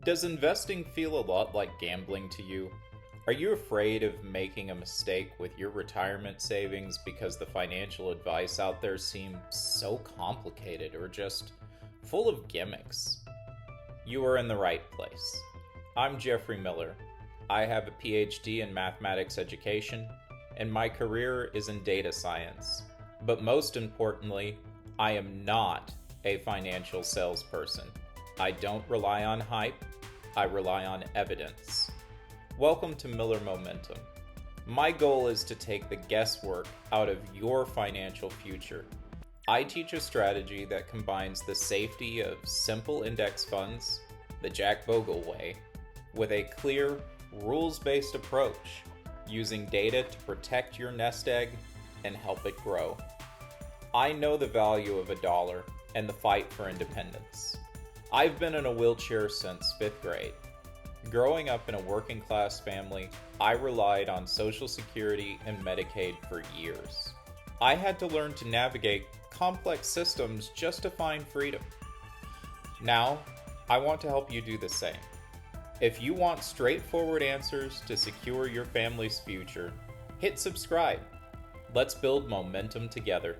Does investing feel a lot like gambling to you? Are you afraid of making a mistake with your retirement savings because the financial advice out there seems so complicated or just full of gimmicks? You are in the right place. I'm Jeffrey Miller. I have a Ph.D. in mathematics education, and my career is in data science. But most importantly, I am not a financial salesperson. I don't rely on hype, I rely on evidence. Welcome to Miller Momentum. My goal is to take the guesswork out of your financial future. I teach a strategy that combines the safety of simple index funds, the Jack Bogle way, with a clear, rules-based approach, using data to protect your nest egg and help it grow. I know the value of a dollar and the fight for independence. I've been in a wheelchair since 5th grade. Growing up in a working class family, I relied on Social Security and Medicaid for years. I had to learn to navigate complex systems just to find freedom. Now, I want to help you do the same. If you want straightforward answers to secure your family's future, hit subscribe. Let's build momentum together.